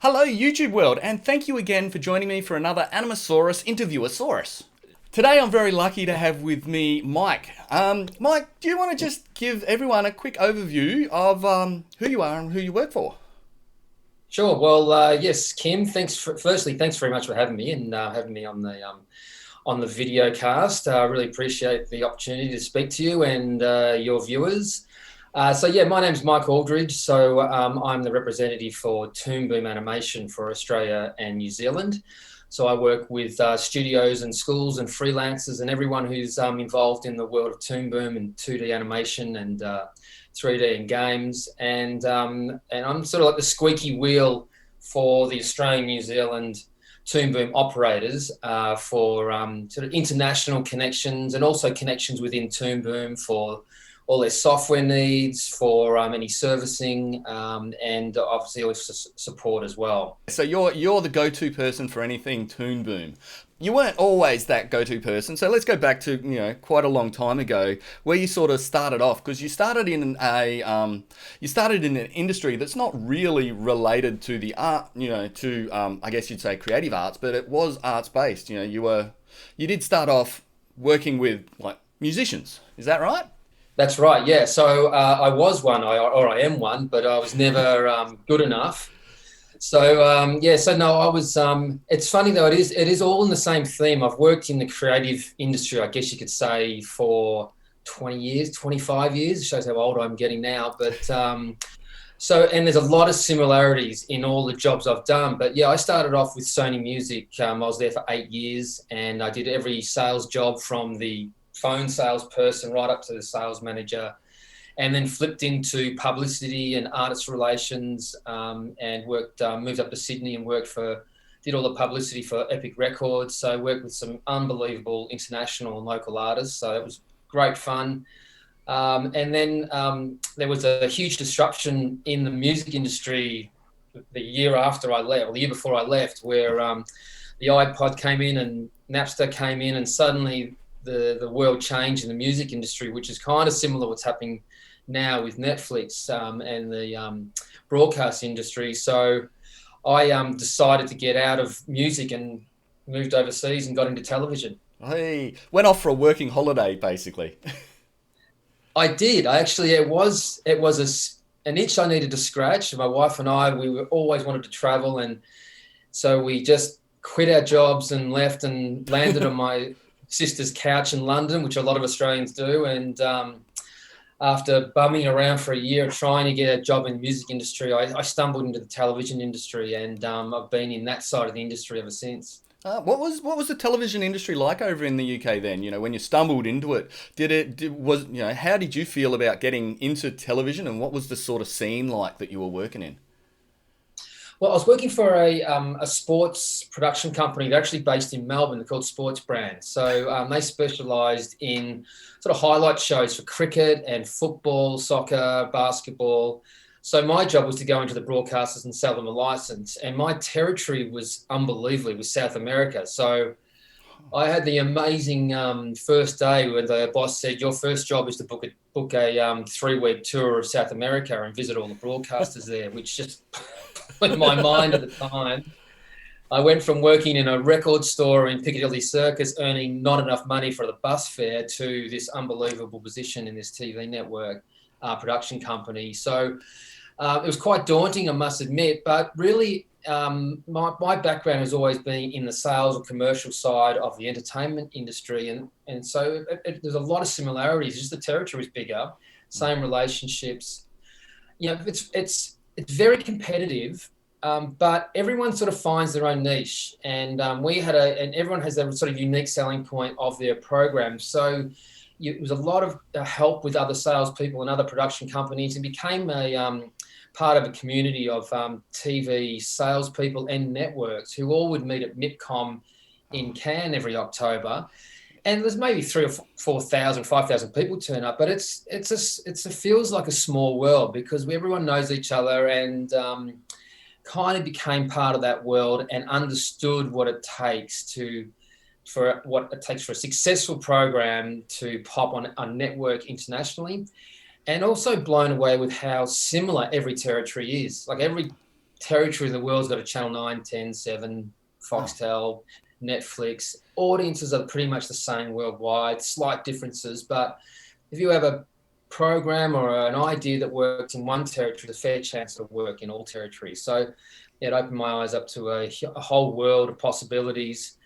Hello, YouTube world, and thank you again for joining me for another Anima-saurus interviewer-saurus. Today I'm very lucky to have with me Mike. Mike, do you want to just give everyone a quick overview of who you are and who you work for? Sure. Well, yes, Kim. Firstly, thanks very much for having me and having me on the video cast. I really appreciate the opportunity to speak to you and your viewers. So my name's Mike Aldrich. I'm the representative for Toon Boom animation for Australia and New Zealand. So I work with studios and schools and freelancers and everyone who's involved in the world of Toon Boom and 2D animation and 3D and games. And I'm sort of like the squeaky wheel for the Australian New Zealand Toon Boom operators for sort of international connections and also connections within Toon Boom for all their software needs, for any servicing, and obviously also support as well. So you're the go-to person for anything Toon Boom. You weren't always that go-to person, so let's go back to quite a long time ago, where you sort of started off, because you started in an industry that's not really related to the art, to I guess you'd say creative arts, but it was arts based. You did start off working with like musicians. Is that right? That's right, yeah. So I was one, or I am one, but I was never good enough. So no, I was. It's funny though. It is all in the same theme. I've worked in the creative industry, I guess you could say, for 20 years, 25 years. It shows how old I'm getting now. But and there's a lot of similarities in all the jobs I've done. But yeah, I started off with Sony Music. I was there for 8 years, and I did every sales job from the phone salesperson right up to the sales manager, and then flipped into publicity and artist relations, and moved up to Sydney and did all the publicity for Epic Records. So I worked with some unbelievable international and local artists. So it was great fun. And then there was a huge disruption in the music industry the year after I left, or the year before I left, where the iPod came in and Napster came in, and suddenly the world changed in the music industry, which is kind of similar to what's happening now with Netflix and the broadcast industry. So I decided to get out of music and moved overseas and got into television. Hey, went off for a working holiday, basically. I did. I actually, an itch I needed to scratch. My wife and I, we were always wanted to travel, and so we just quit our jobs and left and landed on my sister's couch in London, which a lot of Australians do. And after bumming around for a year trying to get a job in the music industry, I stumbled into the television industry, and I've been in that side of the industry ever since. What was the television industry like over in the UK then? When you stumbled into it, how did you feel about getting into television, and what was the sort of scene like that you were working in? Well, I was working for a sports production company. They're actually based in Melbourne. They're called Sports Brand. So they specialised in sort of highlight shows for cricket and football, soccer, basketball. So my job was to go into the broadcasters and sell them a license. And my territory was unbelievably with South America. So I had the amazing first day where the boss said, "Your first job is to book a 3-week tour of South America and visit all the broadcasters there," which just blew my mind at the time. I went from working in a record store in Piccadilly Circus, earning not enough money for the bus fare, to this unbelievable position in this TV network production company. So it was quite daunting, I must admit, but really my background has always been in the sales or commercial side of the entertainment industry. And so there's a lot of similarities. Just the territory is bigger, same relationships. It's very competitive, but everyone sort of finds their own niche. And and everyone has their sort of unique selling point of their program. So it was a lot of help with other salespeople and other production companies, and became a part of a community of TV salespeople and networks who all would meet at MIPCOM in Cannes every October. And there's maybe 3,000 or 4,000, 5,000 people turn up, but it feels like a small world because everyone knows each other, and kind of became part of that world and understood what it takes for a successful program to pop on a network internationally, and also blown away with how similar every territory is. Like every territory in the world's got a Channel 9, 10, 7, Foxtel, Netflix. Audiences are pretty much the same worldwide, slight differences. But if you have a program or an idea that works in one territory, there's a fair chance it'll work in all territories. So it opened my eyes up to a whole world of possibilities,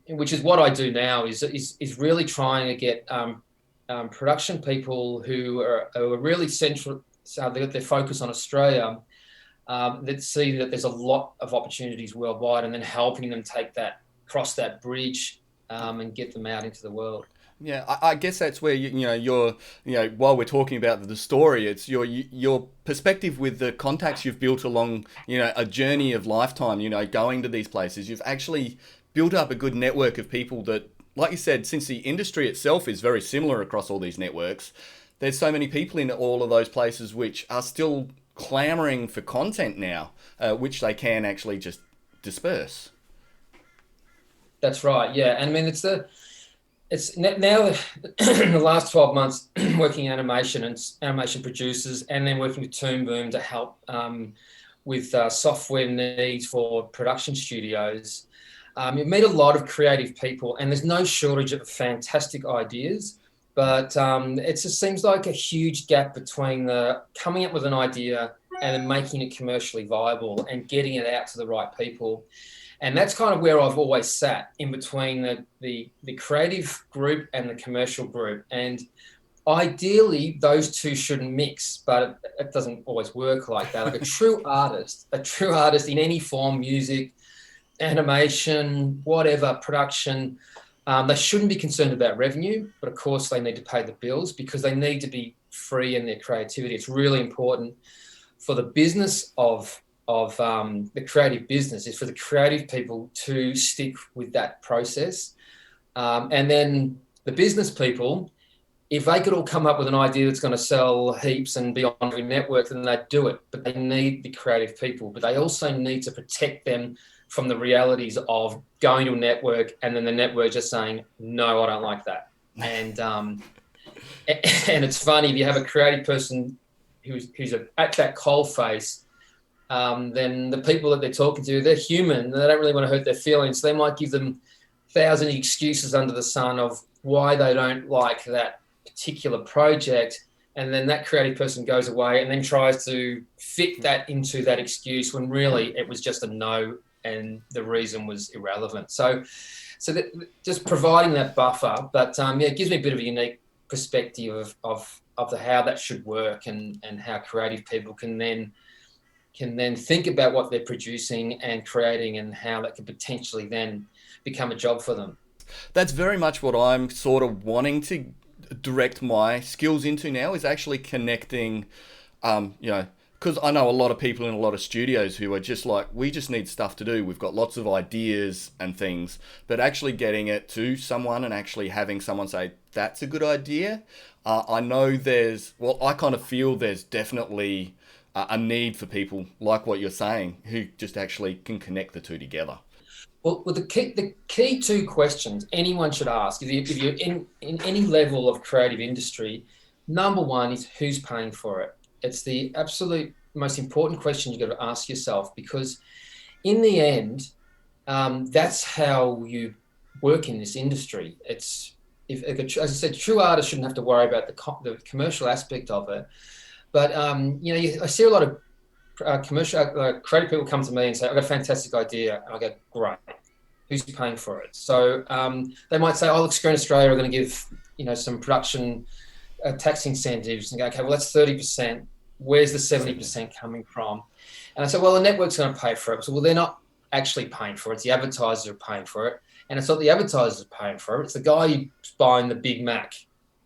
which is what I do now, is really trying to get production people who are really central, so they got their focus on Australia, that see that there's a lot of opportunities worldwide, and then helping them cross that bridge, and get them out into the world. Yeah, I guess that's where you're while we're talking about the story, it's your perspective with the contacts you've built along a journey of lifetime. Going to these places, you've actually built up a good network of people that, like you said, since the industry itself is very similar across all these networks, there's so many people in all of those places which are still clamoring for content now, which they can actually just disperse. That's right. Yeah, and I mean it's now in the last 12 months working animation and animation producers, and then working with Toon Boom to help with software needs for production studios. You meet a lot of creative people, and there's no shortage of fantastic ideas, but it just seems like a huge gap between the coming up with an idea and then making it commercially viable and getting it out to the right people. And that's kind of where I've always sat, in between the creative group and the commercial group. And ideally, those two shouldn't mix, but it doesn't always work like that. Like a true artist in any form, music, animation, whatever, production, they shouldn't be concerned about revenue, but of course they need to pay the bills because they need to be free in their creativity. It's really important for the business of the creative business, is for the creative people to stick with that process. And then the business people, if they could all come up with an idea that's going to sell heaps and be on every network, then they'd do it. But they need the creative people, but they also need to protect them from the realities of going to a network and then the network just saying, no, I don't like that. And it's funny, if you have a creative person who's at that coal face, then the people that they're talking to, they're human. They don't really want to hurt their feelings. So they might give them 1,000 excuses under the sun of why they don't like that particular project. And then that creative person goes away and then tries to fit that into that excuse when really it was just a no and the reason was irrelevant. So that, just providing that buffer, but it gives me a bit of a unique perspective of how that should work, and how creative people can then think about what they're producing and creating, and how that could potentially then become a job for them. That's very much what I'm sort of wanting to direct my skills into now, is actually connecting, because I know a lot of people in a lot of studios who are just like, we just need stuff to do. We've got lots of ideas and things, but actually getting it to someone and actually having someone say, that's a good idea. I know I kind of feel there's definitely a need for people like what you're saying, who just actually can connect the two together. Well, the key two questions anyone should ask, if you're in any level of creative industry, number one is who's paying for it. It's the absolute most important question you've got to ask yourself, because in the end, that's how you work in this industry. As I said, true artists shouldn't have to worry about the commercial aspect of it. But, I see a lot of commercial creative people come to me and say, I've got a fantastic idea. And I go, great. Who's paying for it? So they might say, oh, look, Screen Australia are going to give, some production tax incentives, and go, okay, well, that's 30%. Where's the 70% coming from? And I said, well, the network's going to pay for it. So, well, they're not actually paying for it. It's the advertisers are paying for it. And it's not the advertisers are paying for it. It's the guy who's buying the Big Mac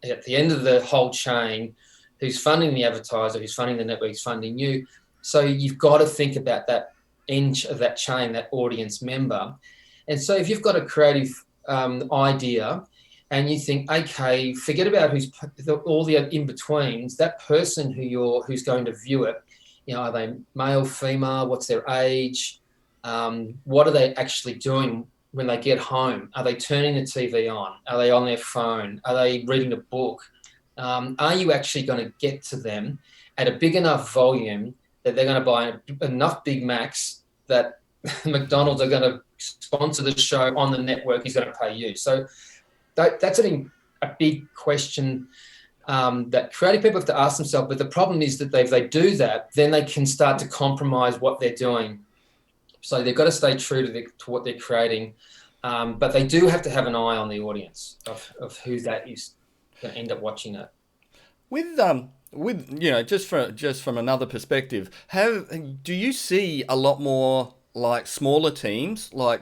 at the end of the whole chain, who's funding the advertiser, who's funding the network, who's funding you. So you've got to think about that inch of that chain, that audience member. And so if you've got a creative idea, and you think, okay, forget about all the in-betweens, that person who's going to view it, are they male, female, what's their age, what are they actually doing when they get home? Are they turning the TV on? Are they on their phone? Are they reading a book? Are you actually going to get to them at a big enough volume that they're going to buy enough Big Macs that McDonald's are going to sponsor the show on the network. He's going to pay you. So that's a big question that creative people have to ask themselves. But the problem is that if they do that, then they can start to compromise what they're doing. So they've got to stay true to what they're creating. But they do have to have an eye on the audience of who that is going to end up watching it. With just from another perspective, do you see a lot more like smaller teams, like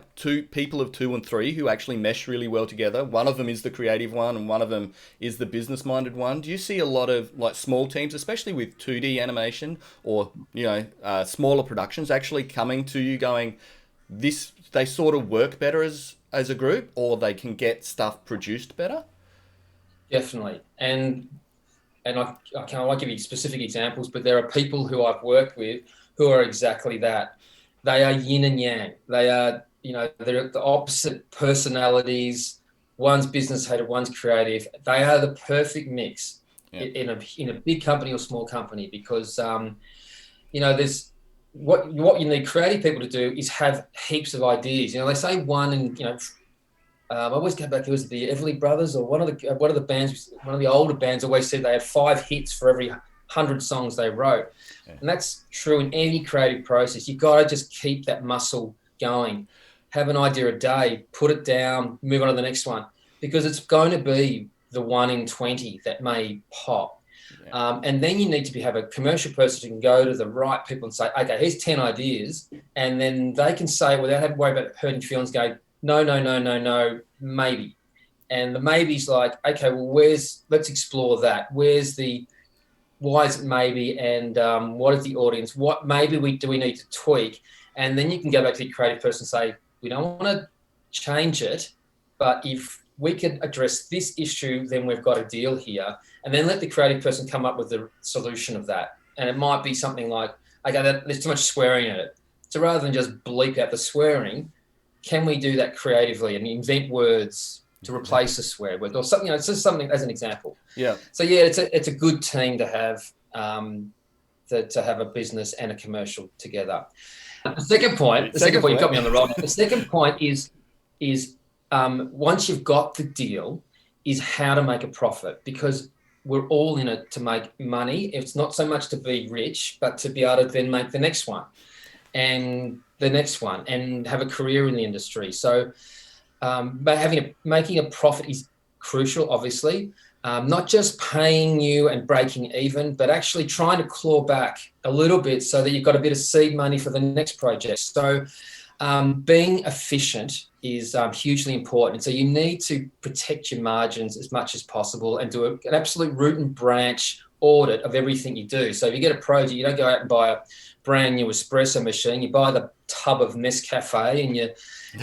people of 2 and 3 who actually mesh really well together? One of them is the creative one and one of them is the business minded one. Do you see a lot of like small teams, especially with 2D animation or smaller productions, actually coming to you going, they sort of work better as a group, or they can get stuff produced better? Definitely. And I won't give you specific examples, but there are people who I've worked with who are exactly that. They are yin and yang. They are, they're the opposite personalities. One's business headed, one's creative. They are the perfect mix in a big company or small company, because there's what you need creative people to do is have heaps of ideas. They say one, and I always go back. It was the Everly Brothers, or one of the bands, one of the older bands, always said they had 5 hits for every 100 songs they wrote, and that's true in any creative process. You've got to just keep that muscle going. Have an idea a day, put it down, move on to the next one, because it's going to be the 1 in 20 that may pop. And then you need to have a commercial person who can go to the right people and say, okay, here's 10 ideas, and then they can say, without having to worry about hurting feelings, go, no, maybe. And the maybe's like, okay, well, let's explore that. Why is it maybe? And what is the audience? What maybe do we need to tweak? And then you can go back to the creative person and say, we don't want to change it, but if we can address this issue, then we've got a deal here. And then let the creative person come up with the solution of that. And it might be something like, okay, there's too much swearing in it. So rather than just bleep out the swearing, can we do that creatively and invent words to replace a swear word or something? It's just something as an example. Yeah. So yeah, it's a good team to have, to have a business and a commercial together. The second point, you got me on the roll. The second point is once you've got the deal, is how to make a profit, because we're all in it to make money. It's not so much to be rich, but to be able to then make the next one and the next one and have a career in the industry. So, but making a profit is crucial, obviously. Not just paying you and breaking even, but actually trying to claw back a little bit so that you've got a bit of seed money for the next project. So being efficient is hugely important. So you need to protect your margins as much as possible and do an absolute root and branch audit of everything you do. So if you get a project, you don't go out and buy a brand new espresso machine. You buy the tub of Nescafe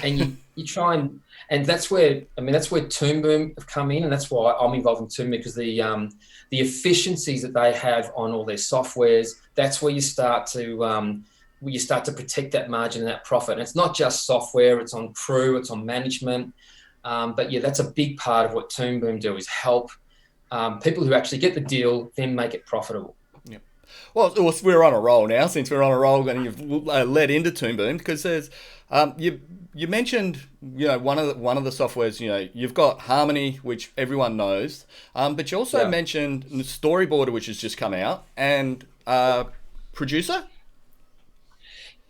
and you try and that's where ToonBoom have come in, and that's why I'm involved in ToonBoom, because the efficiencies that they have on all their softwares, that's where you start to protect that margin and that profit. And it's not just software; it's on crew, it's on management. But yeah, that's a big part of what ToonBoom do, is help people who actually get the deal then make it profitable. Yeah. Well, we're on a roll now. Since we're on a roll, and you've led into ToonBoom, because there's you mentioned one of the softwares. You've got Harmony, which everyone knows, but you also mentioned Storyboard, which has just come out, and Producer.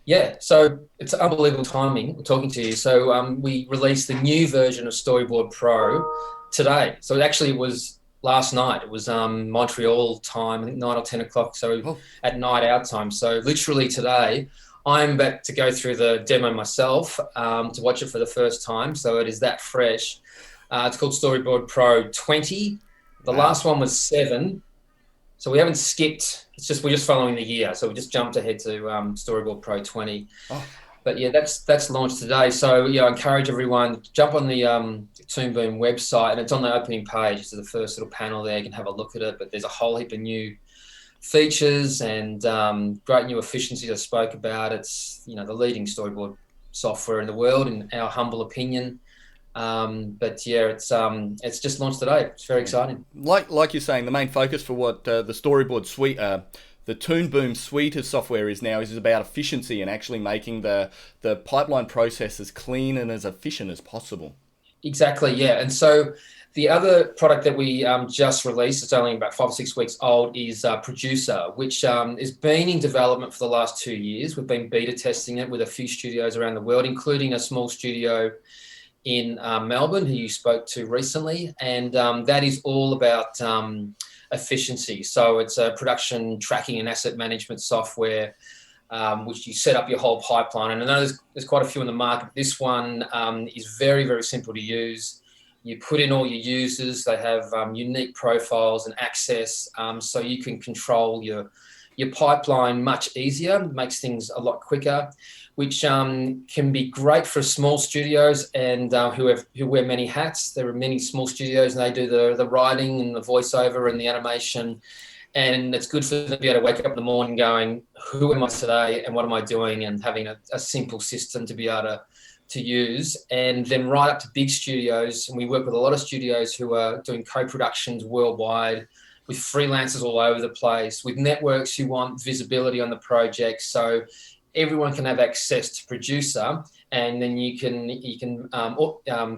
Yeah, so it's unbelievable timing talking to you. So we released the new version of Storyboard Pro today. So it was last night. It was Montreal time, I think 9 or 10 o'clock. So at night our time. So literally today, I'm about to go through the demo myself to watch it for the first time. So it is that fresh. It's called Storyboard Pro 20. The last one was 7. So we haven't skipped. We're just following the year. So we just jumped ahead to Storyboard Pro 20. Oh. But yeah, that's launched today. So I encourage everyone to jump on the ToonBoom website, and it's on the opening page. It's the first little panel there. You can have a look at it. But there's a whole heap of new features and great new efficiencies I spoke about. It's the leading storyboard software in the world, in our humble opinion. But yeah, it's just launched today. It's very exciting. Like you're saying, the main focus for what the storyboard suite the ToonBoom suite of software is about efficiency and actually making the pipeline process as clean and as efficient as possible. Exactly, yeah. And so the other product that we just released, it's only about 5 or 6 weeks old, is Producer, which has been in development for the last 2 years. We've been beta testing it with a few studios around the world, including a small studio in Melbourne, who you spoke to recently. And that is all about efficiency. So it's a production tracking and asset management software, which you set up your whole pipeline. And I know there's quite a few in the market. This one is very, very simple to use. You put in all your users. They have unique profiles and access, so you can control your pipeline much easier. Makes things a lot quicker, which can be great for small studios and who wear many hats. There are many small studios, and they do the writing and the voiceover and the animation. And it's good for them to be able to wake up in the morning going, who am I today and what am I doing? And having a simple system to be able to use. And then right up to big studios. And we work with a lot of studios who are doing co-productions worldwide, with freelancers all over the place, with networks who want visibility on the project. So everyone can have access to Producer, and then you can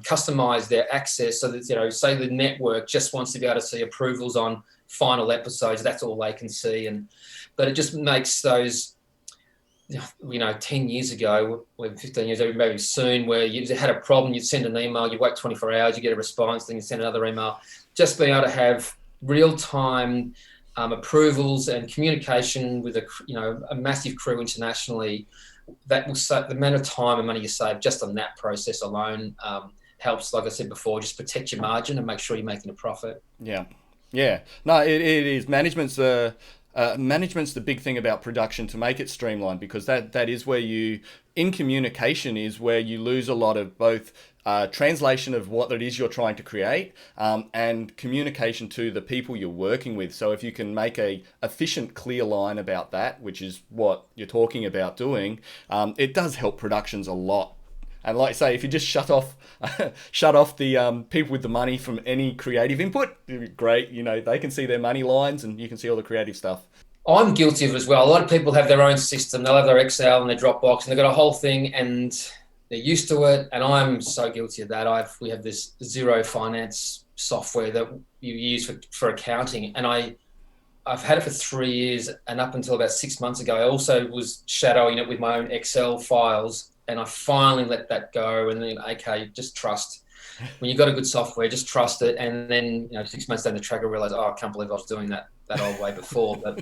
customize their access so that, say the network just wants to be able to see approvals on final episodes, that's all they can see. But it just makes those, 10 years ago, 15 years ago, maybe soon, where you had a problem, you'd send an email, you wait 24 hours, you get a response, then you send another email. Just being able to have real-time approvals and communication with a massive crew internationally, that will save the amount of time and money you save just on that process alone. Helps, like I said before, just protect your margin and make sure you're making a profit. Yeah. No, it is. Management's the big thing about production, to make it streamlined, because that is where in communication is where you lose a lot of both translation of what it is you're trying to create, and communication to the people you're working with. So if you can make a efficient, clear line about that, which is what you're talking about doing, it does help productions a lot. And like I say, if you just shut off the people with the money from any creative input, great. They can see their money lines, and you can see all the creative stuff. I'm guilty of it as well. A lot of people have their own system. They'll have their Excel and their Dropbox, and they've got a whole thing, and they're used to it. And I'm so guilty of that. We have this Zero Finance software that you use for accounting, and I've had it for 3 years, and up until about 6 months ago, I also was shadowing it with my own Excel files. And I finally let that go, and then, okay, just trust. When you've got a good software, just trust it. And then, 6 months down the track, I realized, I can't believe I was doing that old way before. But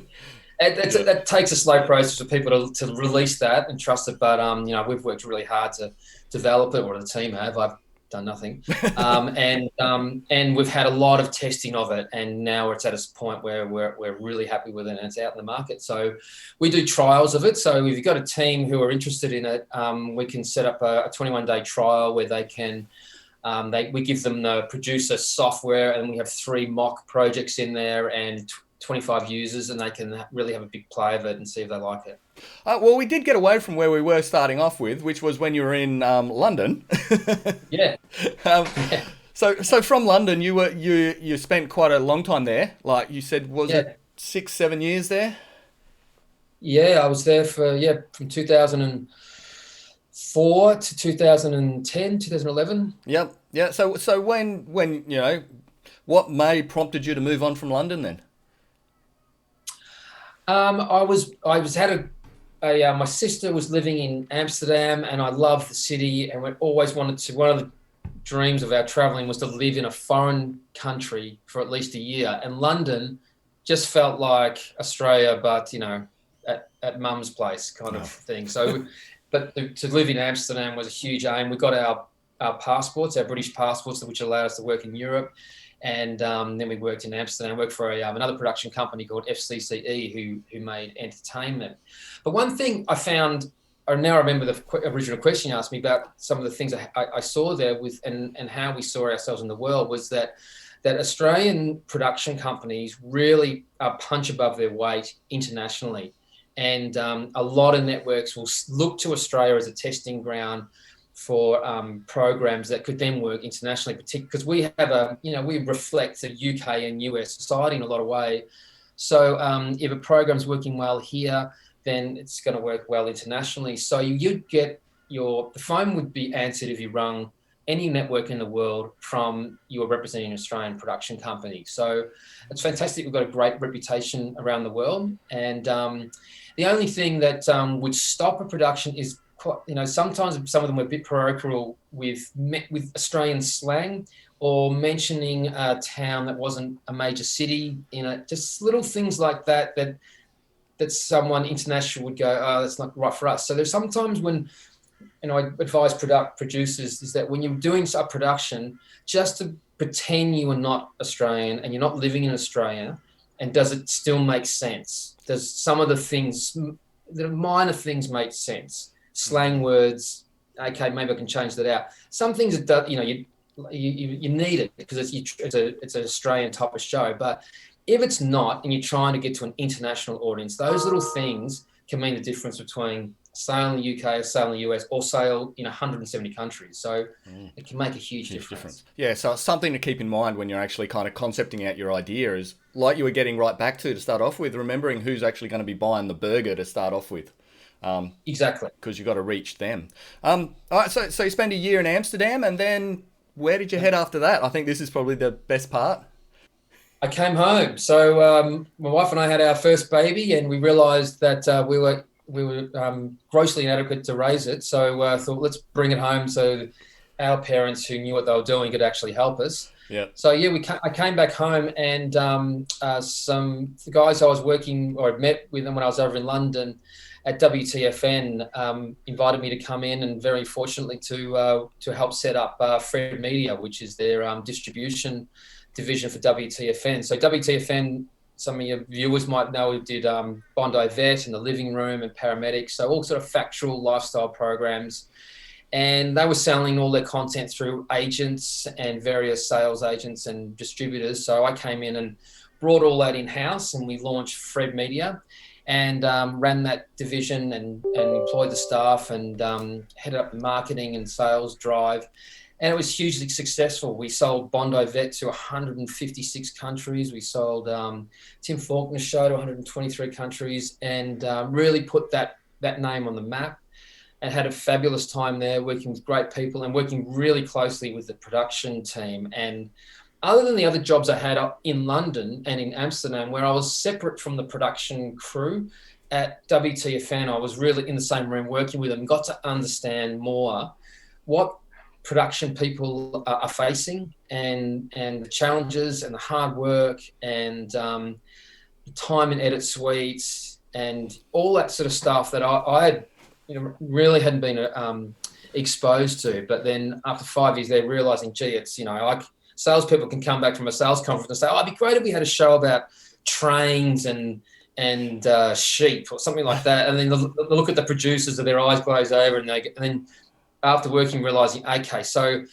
that takes a slow process for people to release that and trust it. But, we've worked really hard to develop it, or the team have. I've done nothing. And we've had a lot of testing of it, and now it's at a point where we're really happy with it, and it's out in the market. So we do trials of it. So if you've got a team who are interested in it, we can set up a 21-day trial where they can, we give them the Producer software, and we have 3 mock projects in there and 25 users, and they can really have a big play of it and see if they like it. Well, we did get away from where we were starting off with, which was when you were in London. Yeah. Yeah. So from London, you spent quite a long time there. Like you said, was it 6-7 years there? Yeah, I was there from 2004 to 2010, 2011. Yep. Yeah. So when what prompted you to move on from London then? My sister was living in Amsterdam, and I loved the city, and we always wanted to. One of the dreams of our traveling was to live in a foreign country for at least a year, and London just felt like Australia, but at mum's place kind of thing. So, but to live in Amsterdam was a huge aim. We got our passports, our British passports, which allowed us to work in Europe. And then we worked in Amsterdam, worked for another production company called FCCE, who made entertainment. But one thing I found, or now I remember the original question you asked me about some of the things I saw there and how we saw ourselves in the world, was that Australian production companies really punch above their weight internationally. And a lot of networks will look to Australia as a testing ground for programs that could then work internationally, particularly because we have we reflect the UK and US society in a lot of ways. So if a program's working well here, then it's going to work well internationally. So you'd get the phone would be answered if you rung any network in the world from you were representing an Australian production company. So it's fantastic. We've got a great reputation around the world. And the only thing that would stop a production is, sometimes some of them were a bit parochial with Australian slang, or mentioning a town that wasn't a major city, just little things like that someone international would go, oh, that's not right for us. So there's sometimes when, I advise producers is that when you're doing a production, just to pretend you are not Australian and you're not living in Australia, and does it still make sense? Does some of the minor things make sense? Slang words, okay, maybe I can change that out. Some things that do, you need it because it's an Australian type of show. But if it's not, and you're trying to get to an international audience, those little things can mean the difference between sale in the UK, sale in the US, or sale in 170 countries. So it can make a huge difference. Yeah, so it's something to keep in mind when you're actually kind of concepting out your idea, is like you were getting right back to start off with, remembering who's actually going to be buying the burger to start off with. Exactly. Because you've got to reach them. All right, so you spend a year in Amsterdam, and then where did you head after that? I think this is probably the best part. I came home. So my wife and I had our first baby, and we realised that we were grossly inadequate to raise it. So I thought, let's bring it home so our parents who knew what they were doing could actually help us. Yeah. So yeah, I came back home, and some the guys I was working or had met with them when I was over in London at WTFN invited me to come in, and very fortunately to help set up Fred Media, which is their distribution division for WTFN. So WTFN, some of your viewers might know, did Bondi Vet and The Living Room and Paramedics, so all sort of factual lifestyle programs. And they were selling all their content through agents and various sales agents and distributors. So I came in and brought all that in-house, and we launched Fred Media and ran that division and employed the staff and headed up the marketing and sales drive. And it was hugely successful. We sold Bondi Vet to 156 countries. We sold Tim Faulkner's show to 123 countries, and really put that name on the map, and had a fabulous time there working with great people and working really closely with the production team. And other than the other jobs I had up in London and in Amsterdam, where I was separate from the production crew, at WTFN, I was really in the same room working with them, got to understand more what production people are facing, and the challenges and the hard work and the time in edit suites and all that sort of stuff that I had, really hadn't been exposed to. But then after 5 years there, realizing, gee, it's, like salespeople can come back from a sales conference and say, oh, it'd be great if we had a show about trains and sheep or something like that. And then they'll look at the producers and their eyes glaze over, and then after working, realizing, okay, so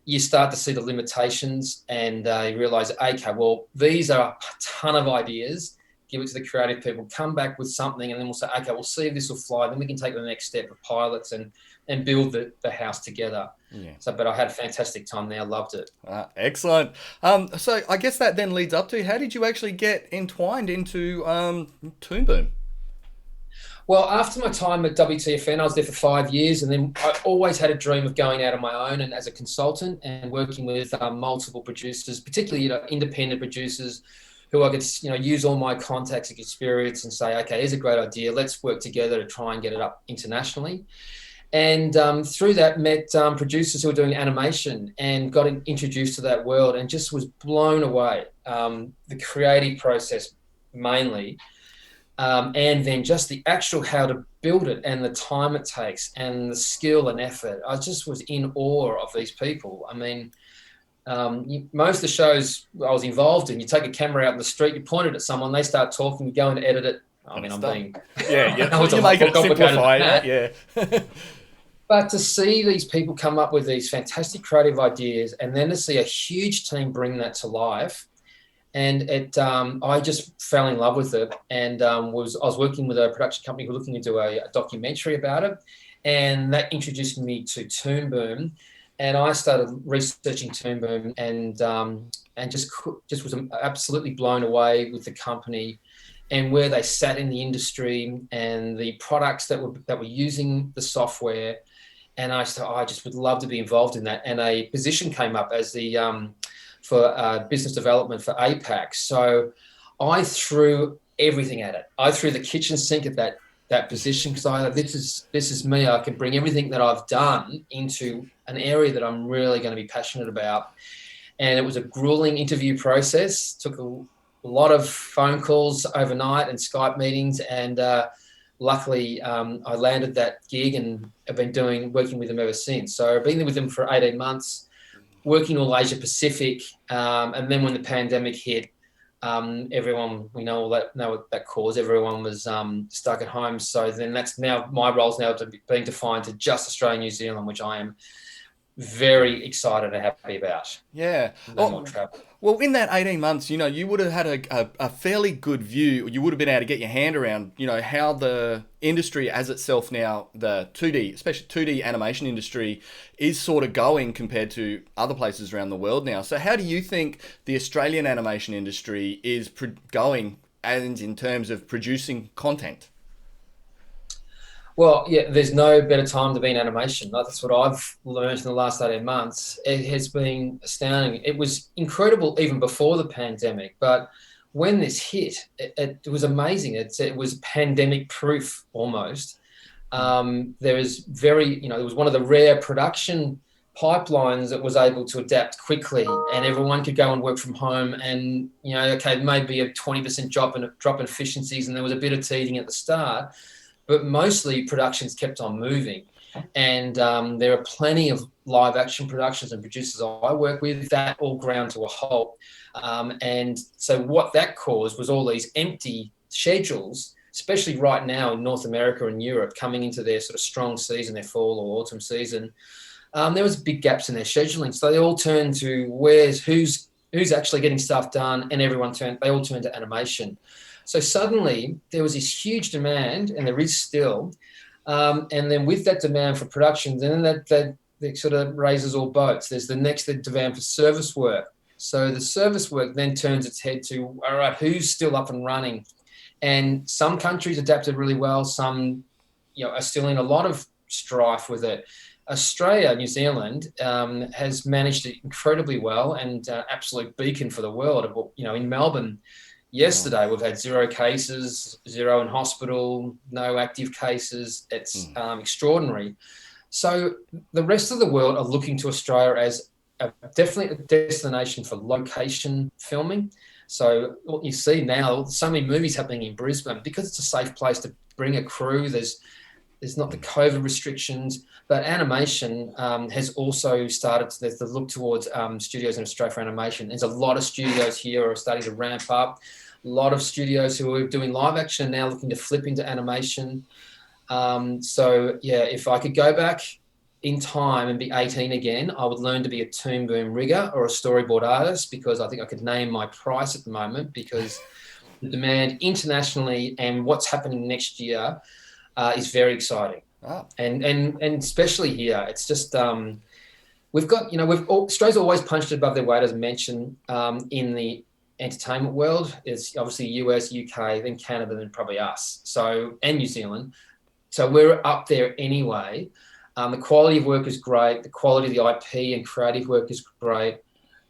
you start to see the limitations, and you realize, okay, well, these are a ton of ideas. Give it to the creative people, come back with something, and then we'll say, okay, we'll see if this will fly. Then we can take the next step of pilots and build the house together. Yeah. So, but I had a fantastic time there. Loved it. Excellent. So I guess that then leads up to, how did you actually get entwined into Toon Boom? Well, after my time at WTFN, I was there for 5 years, and then I always had a dream of going out on my own and as a consultant and working with multiple producers, particularly independent producers, who I could use all my contacts and experience and say, okay, here's a great idea. Let's work together to try and get it up internationally. And through that, met producers who were doing animation and got introduced to that world, and just was blown away. The creative process mainly. And then just the actual how to build it and the time it takes and the skill and effort. I just was in awe of these people. I mean, most of the shows I was involved in, you take a camera out in the street, you point it at someone, they start talking, you go and edit it. I mean, I'm being... Yeah, you make it simplify it, yeah. But to see these people come up with these fantastic creative ideas, and then to see a huge team bring that to life, and I just fell in love with it, and I was working with a production company who were looking to do a documentary about it, and that introduced me to Toon Boom, and I started researching Toon Boom, and just was absolutely blown away with the company and where they sat in the industry and the products that were using the software. And I thought, oh, I just would love to be involved in that. And a position came up as the for business development for APAC. So I threw everything at it. I threw the kitchen sink at that position because I thought, this is me. I can bring everything that I've done into an area that I'm really going to be passionate about. And it was a grueling interview process. Took a lot of phone calls overnight and Skype meetings, and luckily I landed that gig and have been working with them ever since. So I've been with them for 18 months, working all Asia Pacific, and then when the pandemic hit, everyone, we know what that caused. Everyone was stuck at home. So then that's now my role's now being defined to just Australia and New Zealand, which I am very excited and happy about. Yeah. No more travel. Well, in that 18 months, you would have had a fairly good view. You would have been able to get your hand around, how the industry as itself now, the 2D, especially 2D animation industry, is sort of going compared to other places around the world now. So how do you think the Australian animation industry is going, and in terms of producing content? Well, yeah, there's no better time to be in animation. That's what I've learned in the last 18 months. It has been astounding. It was incredible even before the pandemic, but when this hit, it was amazing. It was pandemic proof almost. There was there was one of the rare production pipelines that was able to adapt quickly, and everyone could go and work from home. And okay, maybe a 20% drop in efficiencies, and there was a bit of teething at the start. But mostly productions kept on moving. And there are plenty of live action productions and producers I work with that all ground to a halt. And so what that caused was all these empty schedules, especially right now in North America and Europe, coming into their sort of strong season, their fall or autumn season. There was big gaps in their scheduling. So they all turned to who's actually getting stuff done, and they all turned to animation. So suddenly there was this huge demand, and there is still. And then with that demand for production, then that sort of raises all boats. There's the next demand for service work. So the service work then turns its head to, all right, who's still up and running? And some countries adapted really well. Some, are still in a lot of strife with it. Australia, New Zealand has managed it incredibly well, and absolute beacon for the world. In Melbourne, yesterday, we've had 0 cases, 0 in hospital, no active cases. It's extraordinary. So the rest of the world are looking to Australia as definitely a destination for location filming. So what you see now, so many movies happening in Brisbane because it's a safe place to bring a crew. There's not the COVID restrictions, but animation has also started to look towards studios in Australia for animation. There's a lot of studios here are starting to ramp up. A lot of studios who are doing live action are now looking to flip into animation. So, yeah, if I could go back in time and be 18 again, I would learn to be a Toon Boom rigger or a storyboard artist, because I think I could name my price at the moment, because the demand internationally and what's happening next year is very exciting. Ah. And especially here, it's just we've got Australia's always punched above their weight, as I mentioned, in the entertainment world. It's obviously US, UK, then Canada, then probably us. So, and New Zealand. So we're up there anyway. The quality of work is great. The quality of the IP and creative work is great.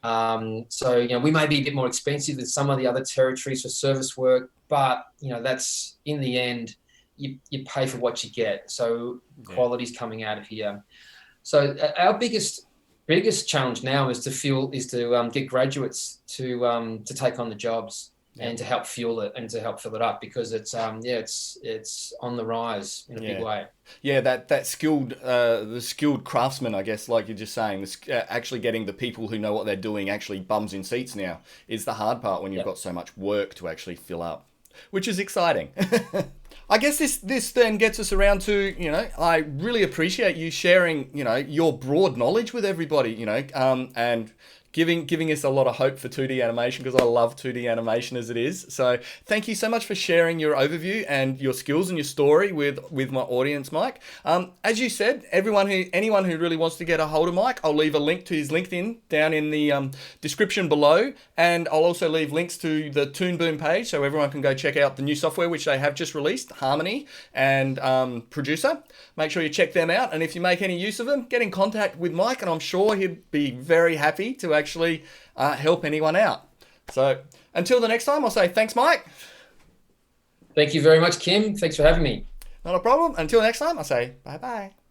So we may be a bit more expensive than some of the other territories for service work, but that's in the end. You pay for what you get. So quality's coming out of here. So our biggest challenge now is to get graduates to take on the jobs and to help fuel it and to help fill it up, because it's on the rise in a big way. Yeah, that skilled the skilled craftsman, I guess, like you're just saying, actually getting the people who know what they're doing actually bums in seats now is the hard part when you've got so much work to actually fill up, which is exciting. I guess this then gets us around to, I really appreciate you sharing, your broad knowledge with everybody, and giving us a lot of hope for 2D animation, because I love 2D animation as it is. So thank you so much for sharing your overview and your skills and your story with my audience, Mike. As you said, anyone who really wants to get a hold of Mike, I'll leave a link to his LinkedIn down in the description below, and I'll also leave links to the ToonBoom page so everyone can go check out the new software which they have just released, Harmony and Producer. Make sure you check them out, and if you make any use of them, get in contact with Mike, and I'm sure he'd be very happy to actually help anyone out. So until the next time, I'll say thanks, Mike. Thank you very much, Kim. Thanks for having me. Not a problem. Until next time, I'll say bye-bye.